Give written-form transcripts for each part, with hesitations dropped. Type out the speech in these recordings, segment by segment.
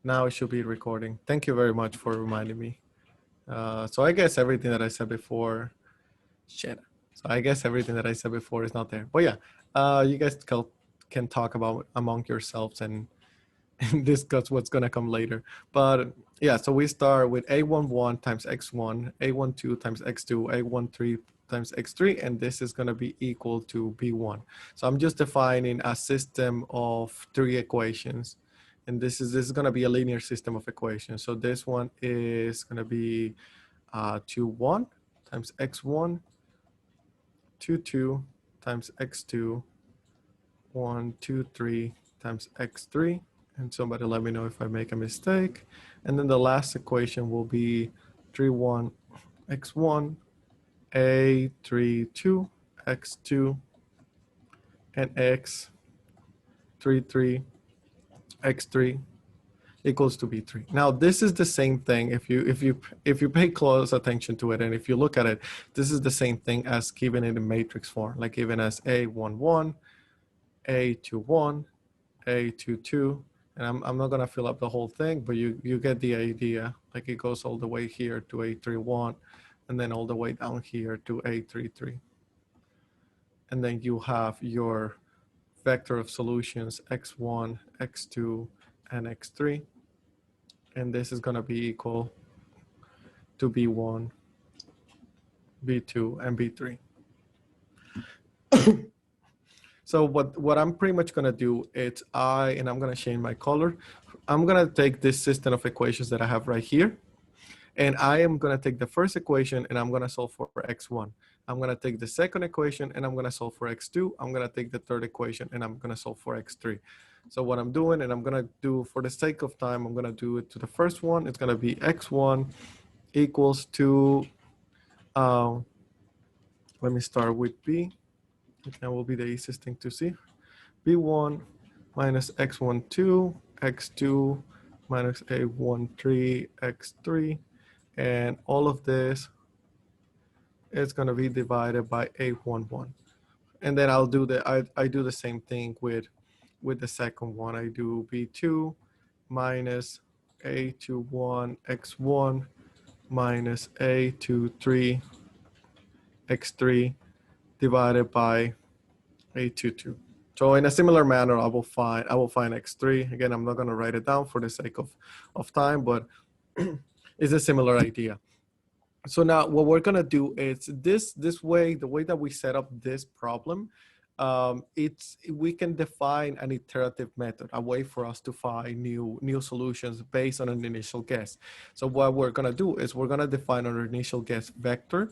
Now it should be recording. Thank you very much for reminding me. So I guess everything that I said before, shit. So I guess everything that I said before is not there. But yeah, you guys can talk about among yourselves and, and discuss what's gonna come later. But yeah, so we start with A11 times x1, A12 times x2, A13 times x3, and this is gonna be equal to B1. So I'm just defining a system of three equations. And this is going to be a linear system of equations. So this one is going to be 2, 1 times x1, 2, 2 times x2, 1, 2, 3 times x3. And somebody let me know if I make a mistake. And then the last equation will be 3, 1 x1, a 3, 2 x2, and x 3, 3 x3 equals to B3. Now this is the same thing if you pay close attention to it, and if you look at it, this is the same thing as given in the matrix form, like given as A11, A21, A22, and I'm not gonna fill up the whole thing, but you get the idea. Like it goes all the way here to A31, and then all the way down here to A33, and then you have your vector of solutions x1, x2, and x3. And this is going to be equal to B1, B2, and B3. So what I'm pretty much going to do is and I'm going to change my color. I'm going to take this system of equations that I have right here. And I am going to take the first equation and I'm going to solve for x1. I'm going to take the second equation and I'm going to solve for x2. I'm going to take the third equation and I'm going to solve for x3. So what I'm doing, and I'm going to do for the sake of time, I'm going to do it to the first one. It's going to be x1 equals to, let me start with B. That will be the easiest thing to see. B1 minus x12, x2 minus a13, x3. And all of this is going to be divided by a11. And then I'll do I do the same thing with the second one. I do B2 minus a21 x1 minus a23 x3 divided by a22. So in a similar manner, I will find x3. Again, I'm not going to write it down for the sake of time, but it's a similar idea. So now what we're gonna do is this way, the way that we set up this problem, we can define an iterative method, a way for us to find new solutions based on an initial guess. So what we're gonna do is we're gonna define our initial guess vector.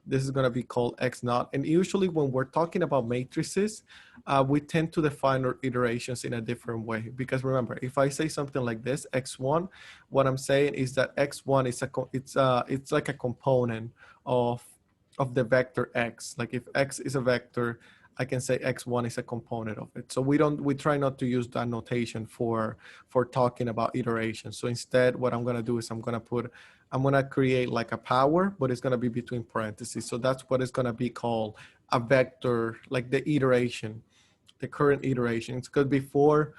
This is going to be called x naught. And usually when we're talking about matrices, we tend to define our iterations in a different way. Because remember, if I say something like this, x1, what I'm saying is that x1 is it's like a component of the vector x. Like if x is a vector, I can say x1 is a component of it. So we try not to use that notation for talking about iterations. So instead, what I'm going to do is I'm going to create like a power, but it's going to be between parentheses. So that's what is going to be called a vector, like the iteration, the current iteration. It's because before,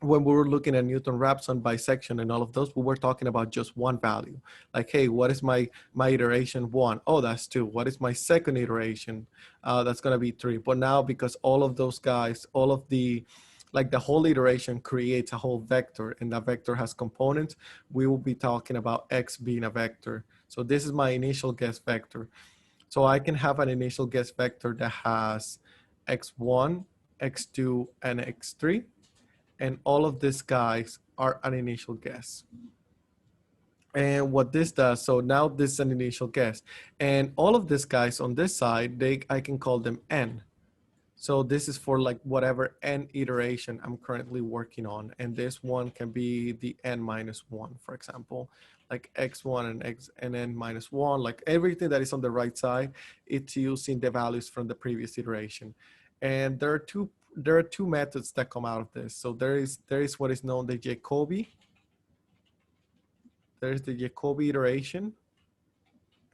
when we were looking at Newton-Raphson bisection and all of those, we were talking about just one value. Like, hey, what is my iteration 1? Oh, that's 2. What is my second iteration? That's going to be 3. But now, because all of those guys, all of the, like the whole iteration creates a whole vector, and that vector has components, we will be talking about x being a vector. So this is my initial guess vector. So I can have an initial guess vector that has x1, x2, and x3. And all of these guys are an initial guess. And what this does, so now this is an initial guess. And all of these guys on this side, I can call them n. So this is for like whatever n iteration I'm currently working on. And this one can be the n minus 1, for example, like x1 and n minus 1, like everything that is on the right side, it's using the values from the previous iteration. And there are two methods that come out of this. So there is what is known the Jacobi. There's the Jacobi iteration.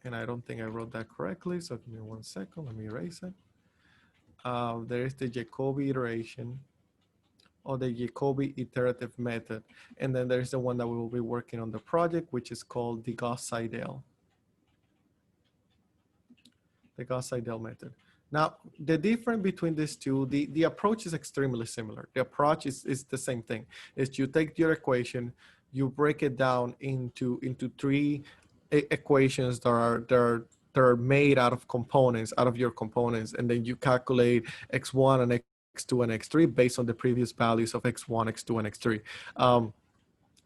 And I don't think I wrote that correctly. So give me 1 second, let me erase it. There is the Jacobi iteration. or the Jacobi Iterative Method. And then there's the one that we will be working on the project, which is called the Gauss-Seidel Method. Now, the difference between these two, the approach is extremely similar. The approach is the same thing. Is you take your equation, you break it down into three equations that are made out of components, out of your components, and then you calculate x1 and x2 and x3 based on the previous values of x1, x2, and x3.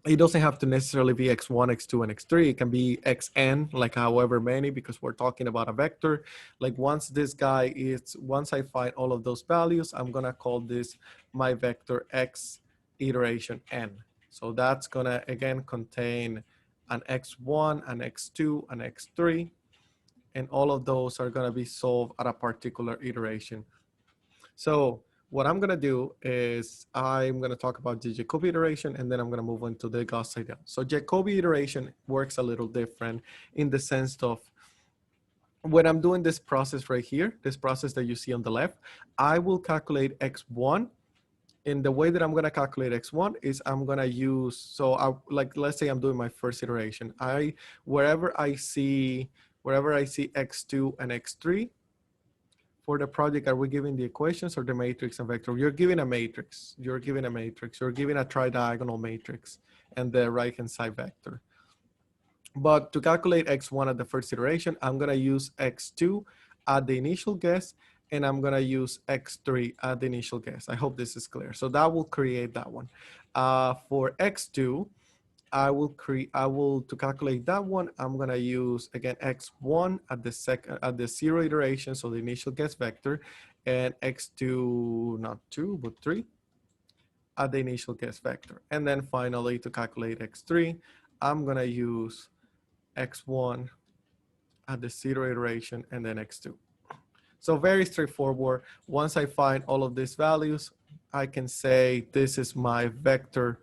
It doesn't have to necessarily be x1, x2, and x3. It can be xn, like however many, because we're talking about a vector. Like once I find all of those values, I'm gonna call this my vector x iteration n. So that's gonna, again, contain an x1, an x2, an x3, and all of those are gonna be solved at a particular iteration. So what I'm gonna do is I'm gonna talk about the Jacobi iteration, and then I'm gonna move on to the Gauss-Seidel. So Jacobi iteration works a little different in the sense of when I'm doing this process right here, this process that you see on the left, I will calculate x1. And the way that I'm gonna calculate x1 is I'm gonna use, like let's say I'm doing my first iteration. Wherever I see x2 and x3, for the project, are we giving the equations or the matrix and vector? You're giving a matrix. You're giving a tri-diagonal matrix and the right-hand side vector. But to calculate x1 at the first iteration, I'm gonna use x2 at the initial guess, and I'm gonna use x3 at the initial guess. I hope this is clear. So that will create that one. For x2, to calculate that one, I'm gonna use again x1 at the zero iteration, so the initial guess vector, and x2, not 2 but 3 at the initial guess vector. And then finally, to calculate x3, I'm gonna use x1 at the zero iteration and then x2. So very straightforward. Once I find all of these values, I can say this is my vector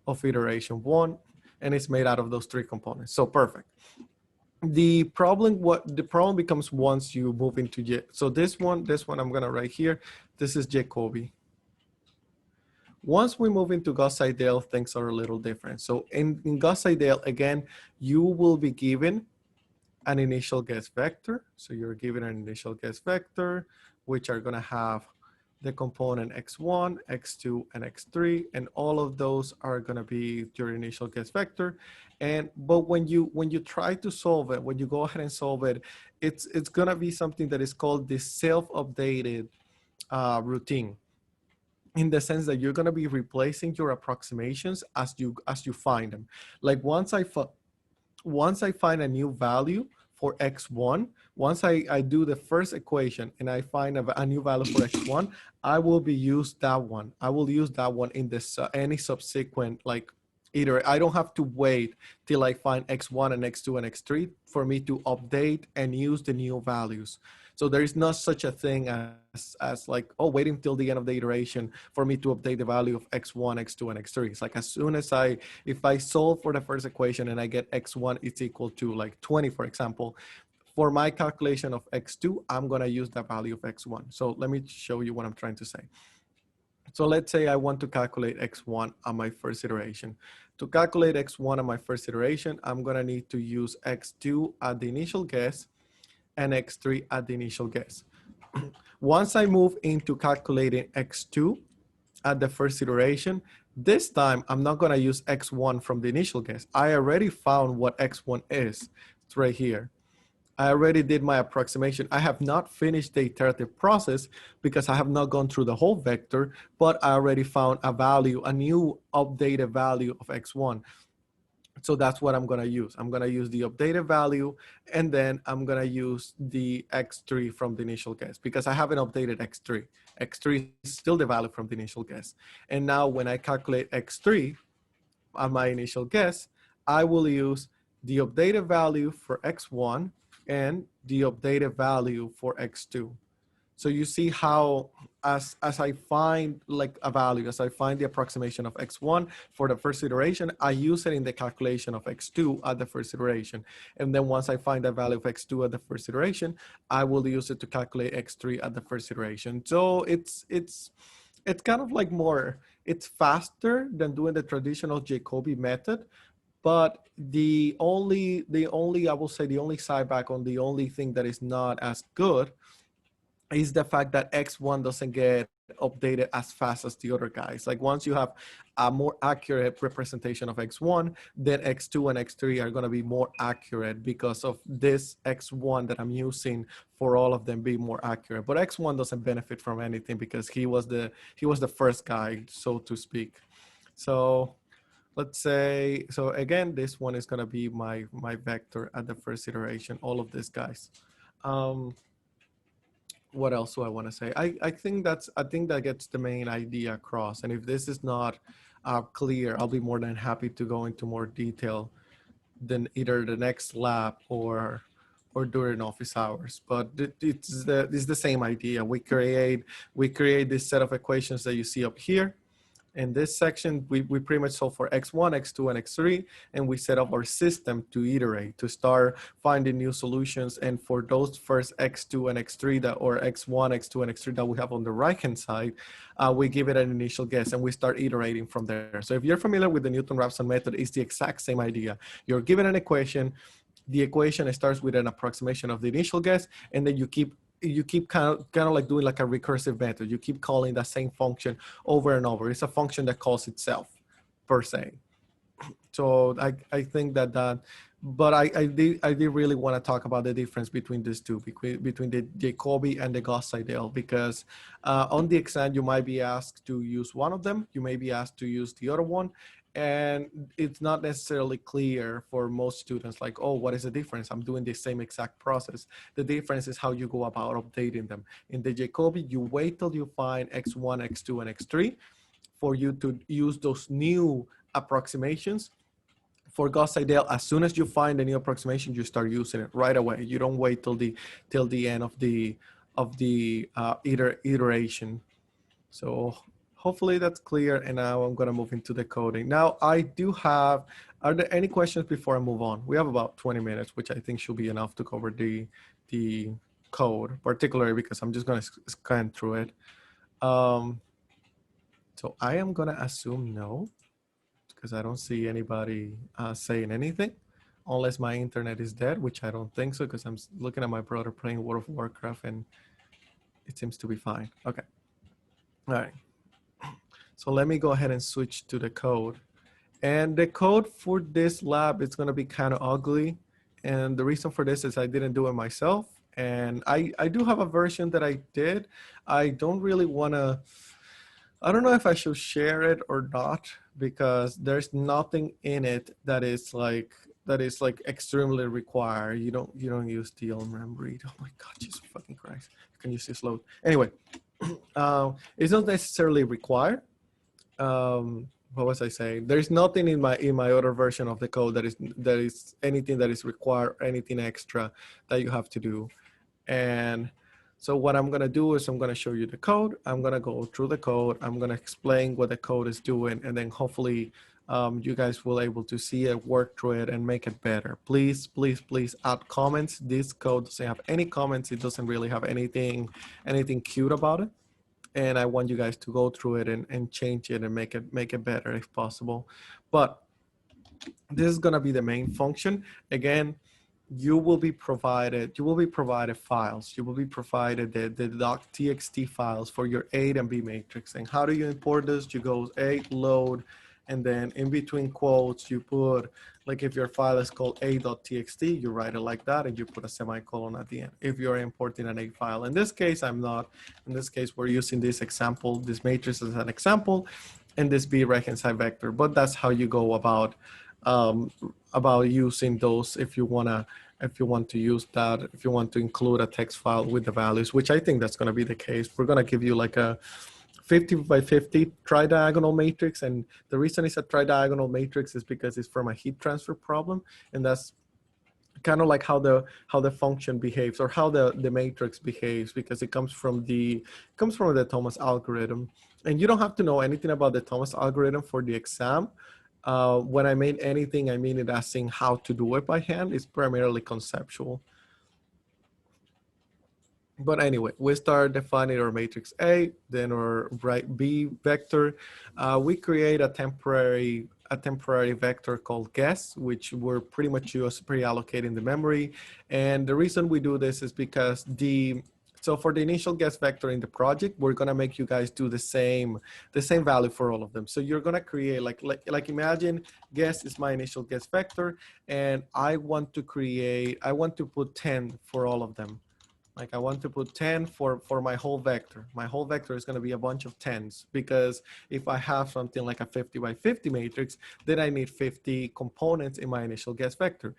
of iteration 1, and it's made out of those three components. So perfect. The problem becomes once you move into so this one I'm gonna write here. This is Jacobi. Once we move into Gauss-Seidel, things are a little different. So in Gauss-Seidel, again, you will be given an initial guess vector. So you're given an initial guess vector, which are gonna have the component x1, x2, and x3, and all of those are gonna be your initial guess vector. But when you try to solve it, when you go ahead and solve it, it's gonna be something that is called the self-updated routine, in the sense that you're gonna be replacing your approximations as you find them. Like once I find a new value for x1, once I do the first equation and I find a new value for x1, I will use that one. I will use that one in this any subsequent I don't have to wait till I find x1 and x2 and x3 for me to update and use the new values. So there is not such a thing as like, oh, waiting till the end of the iteration for me to update the value of x1, x2, and x3. It's like as soon as if I solve for the first equation and I get x1 is equal to like 20, for example, for my calculation of x2, I'm gonna use the value of x1. So let me show you what I'm trying to say. So let's say I want to calculate x1 on my first iteration. To calculate x1 on my first iteration, I'm gonna need to use x2 at the initial guess and x3 at the initial guess. Once I move into calculating x2 at the first iteration, this time I'm not gonna use x1 from the initial guess. I already found what x1 is. It's right here. I already did my approximation. I have not finished the iterative process because I have not gone through the whole vector, but I already found a value, a new updated value of x1. So that's what I'm gonna use. I'm gonna use the updated value, and then I'm gonna use the x3 from the initial guess because I haven't updated x3. X3 is still the value from the initial guess. And now when I calculate x3 on my initial guess, I will use the updated value for x1 and the updated value for x2. So you see how as I find like a value, as I find the approximation of x1 for the first iteration, I use it in the calculation of x2 at the first iteration. And then once I find the value of x2 at the first iteration, I will use it to calculate x3 at the first iteration. So it's kind of like more, it's faster than doing the traditional Jacobi method. But the only, I will say the only sideback on the only thing that is not as good is the fact that X1 doesn't get updated as fast as the other guys. Like once you have a more accurate representation of X1, then X2 and X3 are going to be more accurate because of this X1 that I'm using for all of them being more accurate. But X1 doesn't benefit from anything because he was the first guy, so to speak. So let's say, so again, this one is going to be my vector at the first iteration, all of these guys. What else do I want to say? I think that gets the main idea across. And if this is not clear, I'll be more than happy to go into more detail than either the next lab or during office hours. But it's the same idea. We create this set of equations that you see up here. In this section, we pretty much solve for X1, X2, and X3, and we set up our system to iterate, to start finding new solutions. And for those first X2 and X3 or X1, X2, and X3 that we have on the right-hand side, we give it an initial guess and we start iterating from there. So if you're familiar with the Newton-Raphson method, it's the exact same idea. You're given an equation, the equation starts with an approximation of the initial guess, and then you keep kind of like doing like a recursive method. You keep calling that same function over and over. It's a function that calls itself per se. So I think but I did really want to talk about the difference between these two, between the Jacobi and the Gauss-Seidel, because on the exam, you might be asked to use one of them. You may be asked to use the other one. And it's not necessarily clear for most students, like, oh, what is the difference? I'm doing the same exact process. The difference is how you go about updating them. In the Jacobi, you wait till you find X1, X2, and X3 for you to use those new approximations. For Gauss-Seidel, as soon as you find a new approximation, you start using it right away. You don't wait till the end of the iteration. So hopefully that's clear. And now I'm going to move into the coding. Now I do have, are there any questions before I move on? We have about 20 minutes, which I think should be enough to cover the code, particularly because I'm just going to scan through it. So I am going to assume no, because I don't see anybody saying anything, unless my internet is dead, which I don't think so, because I'm looking at my brother playing World of Warcraft and it seems to be fine. Okay. All right. So let me go ahead and switch to the code. And the code for this lab is going to be kind of ugly. And the reason for this is I didn't do it myself. And I do have a version that I did. I don't really want to, I don't know if I should share it or not, because there's nothing in it that is like extremely required. You don't use DLMRAM read. Oh my God, Jesus fucking Christ. You can use this load. Anyway, it's not necessarily required. What was I saying? There's nothing in my other version of the code that is anything that is required, anything extra that you have to do. And so what I'm going to do is I'm going to show you the code. I'm going to go through the code. I'm going to explain what the code is doing. And then hopefully you guys will able to see it, work through it, and make it better. Please, please, please add comments. This code doesn't have any comments. It doesn't really have anything cute about it. And I want you guys to go through it and change it and make it better if possible. But this is going to be the main function. Again, you will be provided files. You will be provided the doc.txt files for your A and B matrix. And how do you import this? You go A, load, and then in between quotes, you put, like if your file is called a.txt, you write it like that, and you put a semicolon at the end. If you're importing an A file. In this case, I'm not. In this case, we're using this example, this matrix as an example, and this B reconcile vector. But that's how you go about using those if you want to use that, if you want to include a text file with the values, which I think that's going to be the case. We're going to give you like a 50 by 50 tri-diagonal matrix. And the reason it's a tri-diagonal matrix is because it's from a heat transfer problem. And that's kind of like how the function behaves, or how the matrix behaves, because it comes from the Thomas algorithm. And you don't have to know anything about the Thomas algorithm for the exam. When I mean anything, I mean it as in how to do it by hand. It's primarily conceptual. But anyway, we start defining our matrix A, then our right B vector. We create a temporary vector called guess, which we're pretty much just pre-allocating the memory. And the reason we do this is because so for the initial guess vector in the project, we're gonna make you guys do the same value for all of them. So you're gonna create like imagine guess is my initial guess vector, and I want to put 10 for all of them. Like I want to put 10 for my whole vector. My whole vector is going to be a bunch of 10s, because if I have something like a 50 by 50 matrix, then I need 50 components in my initial guess vector.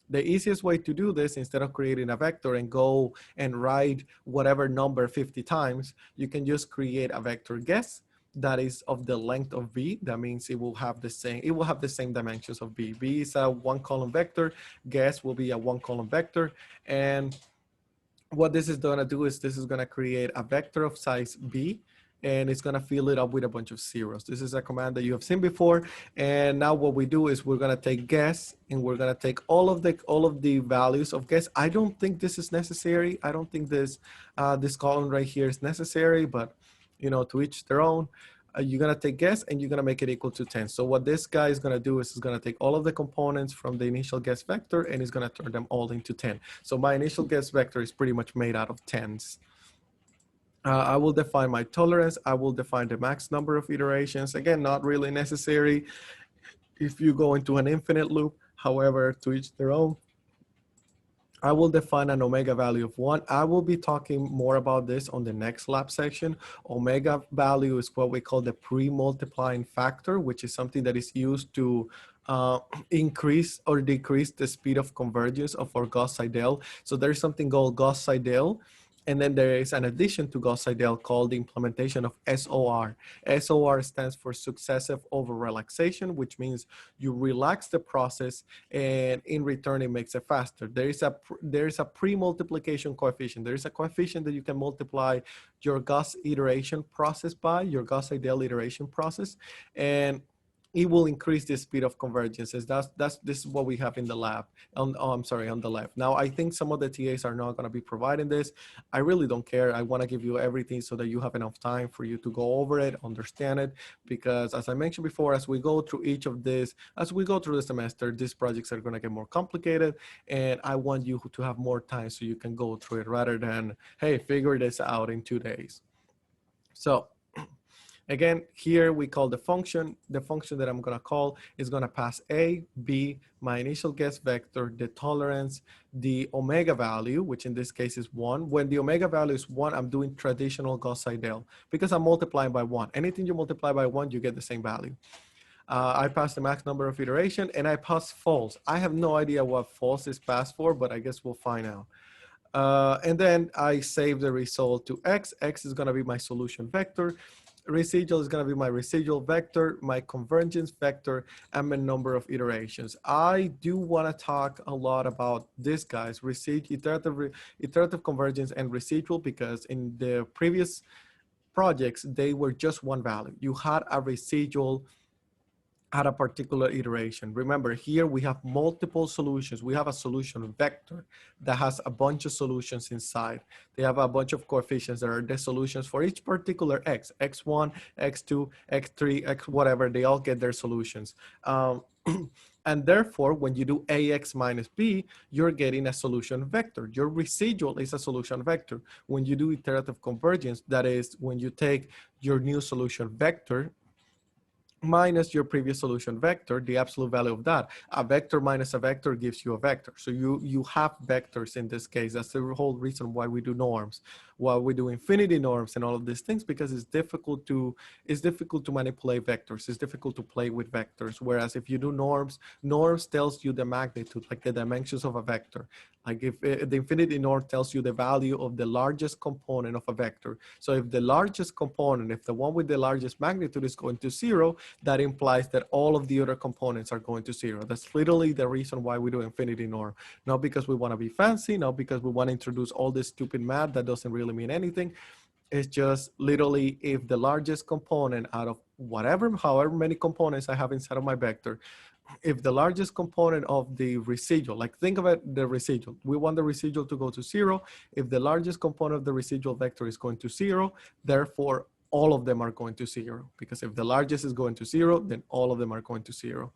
The easiest way to do this, instead of creating a vector and go and write whatever number 50 times, you can just create a vector guess that is of the length of B. That means it will have the same dimensions of B. B is a 1-column vector. Guess will be a 1-column vector. And what this is going to do is this is going to create a vector of size B, and it's going to fill it up with a bunch of zeros. This is a command that you have seen before. And now what we do is we're going to take guess, and we're going to take all of the values of guess. I don't think this is necessary. I don't think this column right here is necessary, but to each their own. You're going to take guess, and you're going to make it equal to 10. So what this guy is going to do is he's going to take all of the components from the initial guess vector, and he's going to turn them all into 10. So my initial guess vector is pretty much made out of 10s. I will define my tolerance. I will define the max number of iterations. Again, not really necessary if you go into an infinite loop. However, to each their own. I will define an omega value of 1. I will be talking more about this on the next lab section. Omega value is what we call the pre-multiplying factor, which is something that is used to increase or decrease the speed of convergence of our Gauss-Seidel. So there's something called Gauss-Seidel. And then there is an addition to Gauss-Seidel called the implementation of SOR. SOR stands for Successive Over-Relaxation, which means you relax the process, and in return, it makes it faster. There is a pre-multiplication coefficient. There is a coefficient that you can multiply your Gauss iteration process by, your Gauss-Seidel iteration process, and it will increase the speed of convergences. This is what we have in the lab. On the left. Now, I think some of the TAs are not going to be providing this. I really don't care. I want to give you everything so that you have enough time for you to go over it, understand it, because as I mentioned before, as we go through the semester, these projects are going to get more complicated, and I want you to have more time so you can go through it rather than, hey, figure this out in 2 days. So again, here we call the function. The function that I'm going to call is going to pass A, B, my initial guess vector, the tolerance, the omega value, which in this case is 1. When the omega value is 1, I'm doing traditional Gauss-Seidel because I'm multiplying by 1. Anything you multiply by 1, you get the same value. I pass the max number of iteration, and I pass false. I have no idea what false is passed for, but I guess we'll find out. And then I save the result to X. X is going to be my solution vector. Residual is going to be my residual vector, my convergence vector, and my number of iterations. I do want to talk a lot about this, guys, iterative convergence and residual, because in the previous projects, they were just one value. You had a residual at a particular iteration. Remember, here we have multiple solutions. We have a solution vector that has a bunch of solutions inside. They have a bunch of coefficients that are the solutions for each particular x, x1, x2, x3, x whatever, they all get their solutions. And therefore, when you do ax minus b, you're getting a solution vector. Your residual is a solution vector. When you do iterative convergence, that is when you take your new solution vector minus your previous solution vector, the absolute value of that. A vector minus a vector gives you a vector. So you have vectors in this case. That's the whole reason why we do norms, why we do infinity norms and all of these things, because it's difficult to manipulate vectors. It's difficult to play with vectors. Whereas if you do norms tells you the magnitude, like the dimensions of a vector. Like if the infinity norm tells you the value of the largest component of a vector. So if the largest component, if the one with the largest magnitude is going to 0, that implies that all of the other components are going to 0. That's literally the reason why we do infinity norm. Not because we want to be fancy, not because we want to introduce all this stupid math that doesn't really mean anything. It's just literally if the largest component out of however many components I have inside of my vector. If the largest component of the residual, like think of it, the residual, we want the residual to go to 0. If the largest component of the residual vector is going to 0, therefore all of them are going to 0, because if the largest is going to 0, then all of them are going to 0.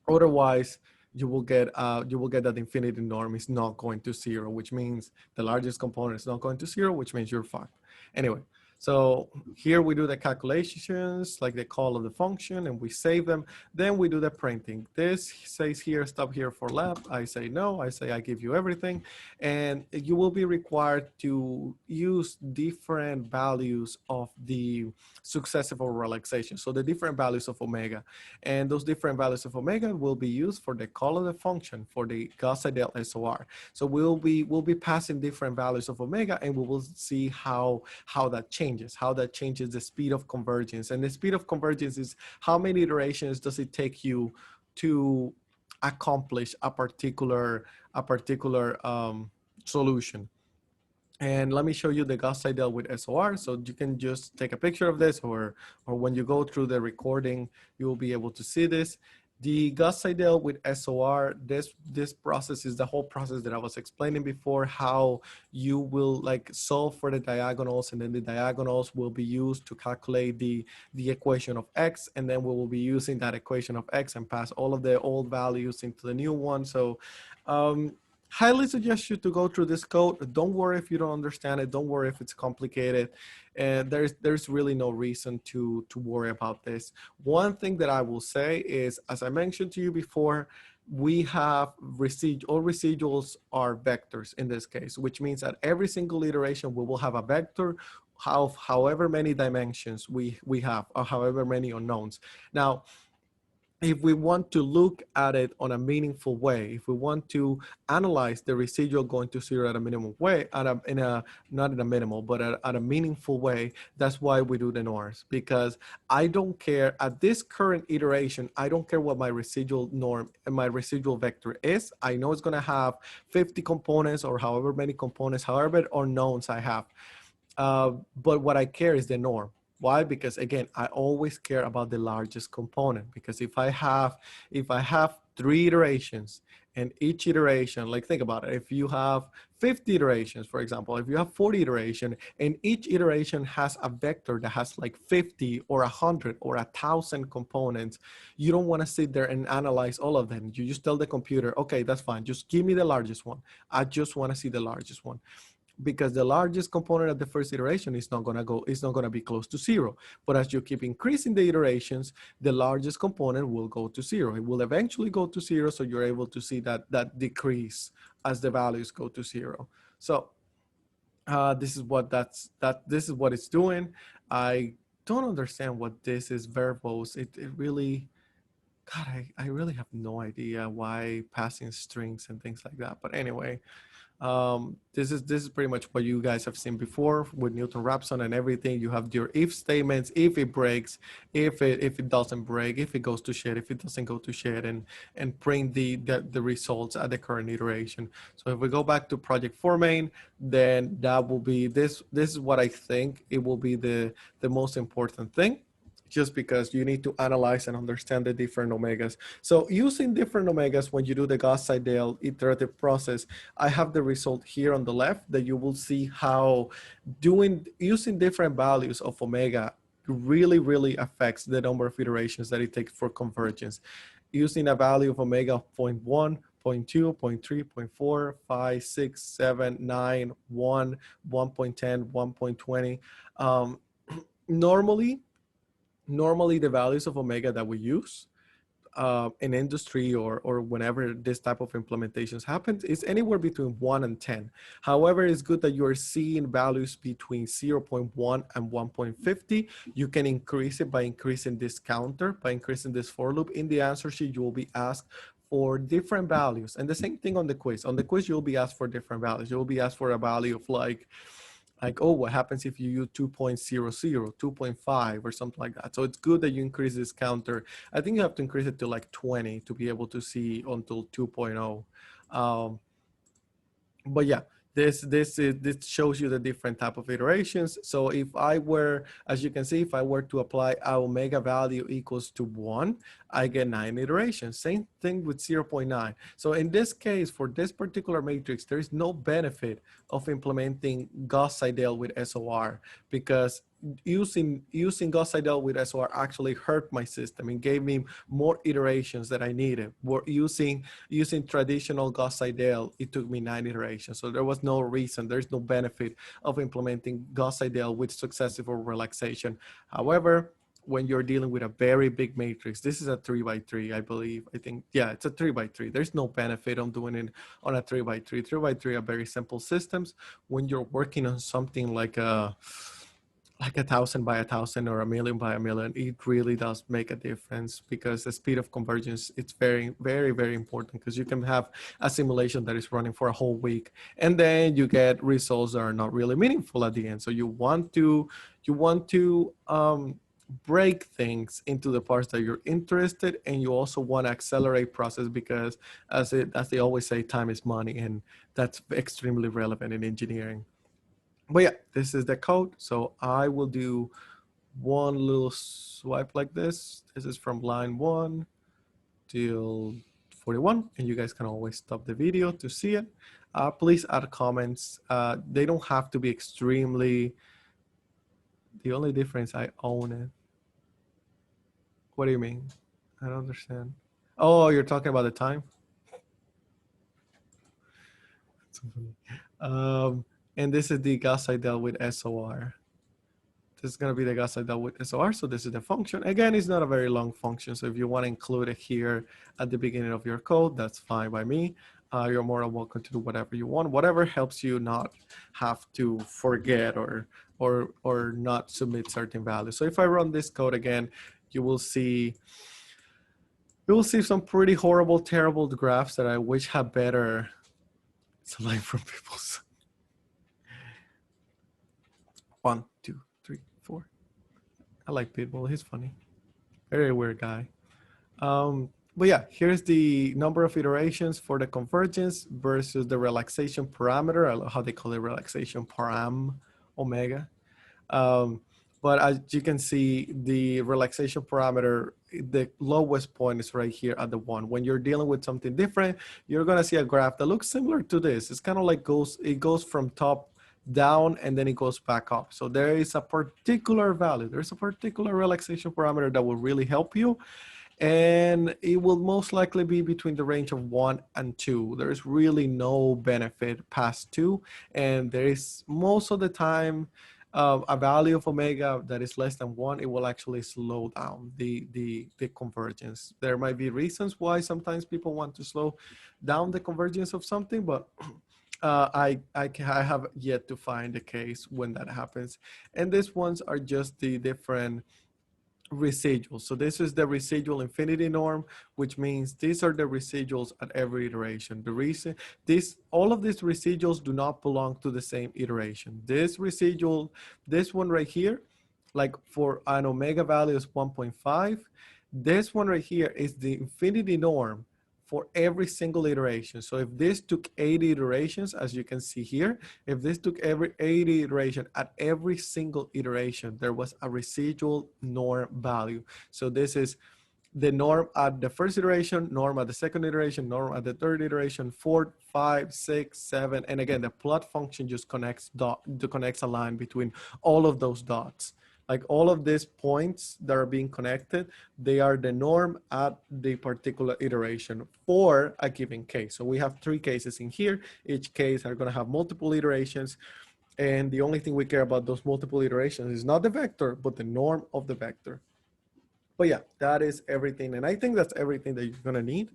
Otherwise, you will get that infinity norm is not going to 0, which means the largest component is not going to 0, which means you're fucked. Anyway, so here we do the calculations, like the call of the function, and we save them. Then we do the printing. This says here, stop here for lab. I say no. I say I give you everything. And you will be required to use different values of the successive over-relaxation. So the different values of omega. And those different values of omega will be used for the call of the function for the Gauss-Seidel SOR. So we'll be passing different values of omega, and we will see how that changes the speed of convergence. And the speed of convergence is how many iterations does it take you to accomplish a particular solution. And let me show you the Gauss-Seidel with SOR. So you can just take a picture of this, or when you go through the recording, you will be able to see this. The Gauss-Seidel with SOR, this process is the whole process that I was explaining before, how you will like solve for the diagonals, and then the diagonals will be used to calculate the equation of X, and then we will be using that equation of X and pass all of the old values into the new one. So highly suggest you to go through this code. Don't worry if you don't understand it. Don't worry if it's complicated. And there's really no reason to worry about this. One thing that I will say is, as I mentioned to you before, we have all residuals are vectors in this case, which means that every single iteration we will have a vector of however many dimensions we have, or however many unknowns. Now, if we want to look at it on a meaningful way, if we want to analyze the residual going to 0 at a minimum way, not in a minimal, but at a meaningful way, that's why we do the norms. Because I don't care at this current iteration, I don't care what my residual norm and my residual vector is. I know it's going to have 50 components or however many components, however unknowns I have. But what I care is the norm. Why? Because again, I always care about the largest component, because if I have 3 iterations, and each iteration, like think about it, if you have 50 iterations, for example, if you have 40 iterations, and each iteration has a vector that has like 50 or 100 or 1,000 components, you don't want to sit there and analyze all of them. You just tell the computer, okay, that's fine, just give me the largest one. I just want to see the largest one. Because the largest component of the first iteration is not going to be close to 0. But as you keep increasing the iterations, the largest component will go to 0. It will eventually go to 0, so you're able to see that decrease as the values go to 0. So this is what it's doing. I don't understand what this is verbose. It really, God, I really have no idea why passing strings and things like that. But anyway, this is pretty much what you guys have seen before with Newton-Raphson and everything. You have your if statements, if it breaks, if it doesn't break, if it goes to shit, if it doesn't go to shit, and print the results at the current iteration. So if we go back to project 4 main, then that will be this is what I think it will be the most important thing, just because you need to analyze and understand the different omegas. So using different omegas, when you do the Gauss-Seidel iterative process, I have the result here on the left that you will see how using different values of omega really affects the number of iterations that it takes for convergence. Using a value of omega of 0.1, 0.2, 0.3, 0.4, 5, 6, 7, 9, 1, 1.10, 1.20. Normally the values of omega that we use in industry or whenever this type of implementations happens is anywhere between 1 and 10. However, it's good that you are seeing values between 0.1 and 1.50. You can increase it by increasing this counter, by increasing this for loop. In the answer sheet, you will be asked for different values. And the same thing on the quiz. On the quiz, you'll be asked for different values. You'll be asked for a value of like, oh, what happens if you use 2.00, 2.5 or something like that. So it's good that you increase this counter. I think you have to increase it to like 20 to be able to see until 2.0. But yeah, This shows you the different type of iterations. So if I were, as you can see, if I were to apply a omega value equals to 1, I get 9 iterations. Same thing with 0.9. So in this case, for this particular matrix, there is no benefit of implementing Gauss-Seidel with SOR, because using Gauss-Seidel with SOR actually hurt my system and gave me more iterations that I needed. Using traditional Gauss-Seidel, it took me 9 iterations. So there was no reason, there's no benefit of implementing Gauss-Seidel with successive or relaxation. However, when you're dealing with a very big matrix, this is a 3x3, I believe. I think, yeah, it's a 3x3. There's no benefit on doing it on a 3x3. 3x3 are very simple systems. When you're working on something like a 1,000 by 1,000 or 1,000,000 by 1,000,000, it really does make a difference, because the speed of convergence, it's very, very, very important, because you can have a simulation that is running for a whole week, and then you get results that are not really meaningful at the end. So you want to break things into the parts that you're interested, and you also want to accelerate process, because as they always say, time is money, and that's extremely relevant in engineering. But yeah, this is the code. So I will do one little swipe like this. This is from line 1 till 41, and you guys can always stop the video to see it. Please add comments. They don't have to be extremely, the only difference, I own it. What do you mean? I don't understand. Oh, you're talking about the time? So funny. And this is the Gauss-Seidel with SOR. This is going to be the Gauss-Seidel with SOR. So this is the function. Again, it's not a very long function. So if you want to include it here at the beginning of your code, that's fine by me. You're more than welcome to do whatever you want, whatever helps you not have to forget or not submit certain values. So if I run this code again, you will see some pretty horrible, terrible graphs that I wish had better. It's a line from people's. 1, 2, 3, 4. I like Pitbull. He's funny. Very weird guy. But yeah, here's the number of iterations for the convergence versus the relaxation parameter. I love how they call it relaxation param omega. But as you can see, the relaxation parameter, the lowest point is right here at the 1. When you're dealing with something different, you're going to see a graph that looks similar to this. It's kind of like it goes from top down and then it goes back up. So there is a particular value. There's a particular relaxation parameter that will really help you. And it will most likely be between the range of 1 and 2. There's really no benefit past 2. And there is most of the time a value of omega that is less than 1, it will actually slow down the convergence. There might be reasons why sometimes people want to slow down the convergence of something, but I have yet to find a case when that happens. And these ones are just the different residuals. So this is the residual infinity norm, which means these are the residuals at every iteration. The reason all of these residuals do not belong to the same iteration. This residual, this one right here, like for an omega value is 1.5. This one right here is the infinity norm for every single iteration. So if this took 80 iterations, as you can see here, if this took every 80 iteration, at every single iteration, there was a residual norm value. So this is the norm at the first iteration, norm at the second iteration, norm at the third iteration, 4, 5, 6, 7. And again, the plot function just connects a line between all of those dots. Like all of these points that are being connected, they are the norm at the particular iteration for a given case. So we have 3 cases in here. Each case are going to have multiple iterations. And the only thing we care about those multiple iterations is not the vector, but the norm of the vector. But yeah, that is everything. And I think that's everything that you're going to need.